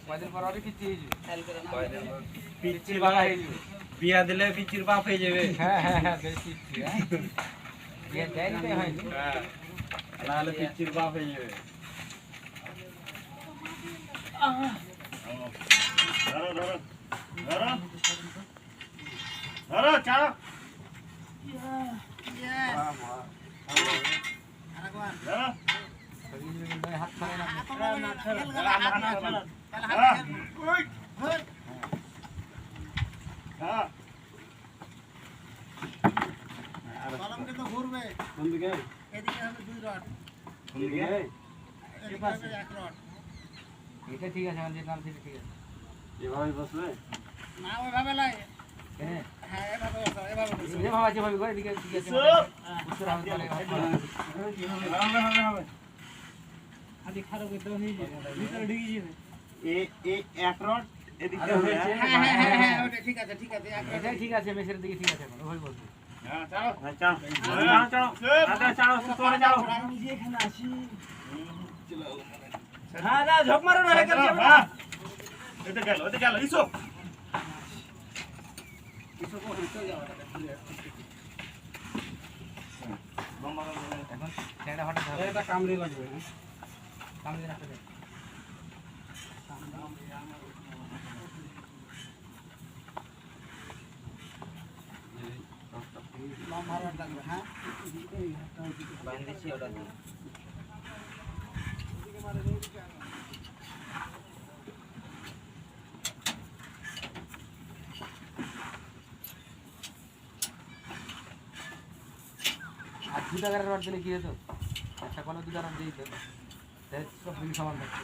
কয়দিন পর আরে পিচ্ছি হয়ে যাবে পিচ্চির বাবা বিয়া দিলে পিচ্চির বাপ হয়ে যাবে। হ্যাঁ হ্যাঁ হ্যাঁ পিচ্ছি হ্যাঁ বিয়ে দেয়নি তাই হয়নি হ্যাঁ নাহলে পিচ্চির বাপ হয়ে যাবে। ধরো ধরো ধরো ধরো চাও ধরো হাত ছাড়ে না হ্যাঁ কলম কিন্তু ঘুরবে কোন দিকে? এদিকে হবে 2 রড কোন দিকে? এদিকে হবে 1 রড এটা ঠিক আছে আমাদের নাম ঠিক আছে এভাবে বসবে? না ওইভাবে লাগে হ্যাঁ হ্যাঁ এভাবে বসো এভাবে বসো যে ভাবা যেভাবে করে এদিকে ঠিক আছে উত্তর হবে তাহলে হবে হবে হবে আদি খারাপ করতে হয়ে যাবে ভিতরে ঢুকে যাবে এ এক রড এদিকে আরে হবে হয়েছে। হ্যাঁ হ্যাঁ হ্যাঁ হ্যাঁ ওটা ঠিক আছে 1 রড এটা ঠিক আছে মেসের দিকে ঠিক আছে এখন ওই বলছি হ্যাঁ চাও হ্যাঁ, চাও। চাও, চাও। আচ্ছা, চাও, সরে যাও। আমি নিজে এখানে আসি হ্যাঁ, না, ঝোঁক মারো না, হয়ে গেল, যাবে না। হ্যাঁ এতে গেল ইসো এখন ছেড়ে হঠাৎ হবে এটা কামড়ে লাগবে। কাম দিয়ে রাখতে দে লম্বা রড লাগবে হ্যাঁ বাঁধিয়েছি ওটা দিয়ে আর 2 টাকার রড দিলে কি হতো একটা কলে 2 টাকা দিয়ে দিত সব সমান থাকতো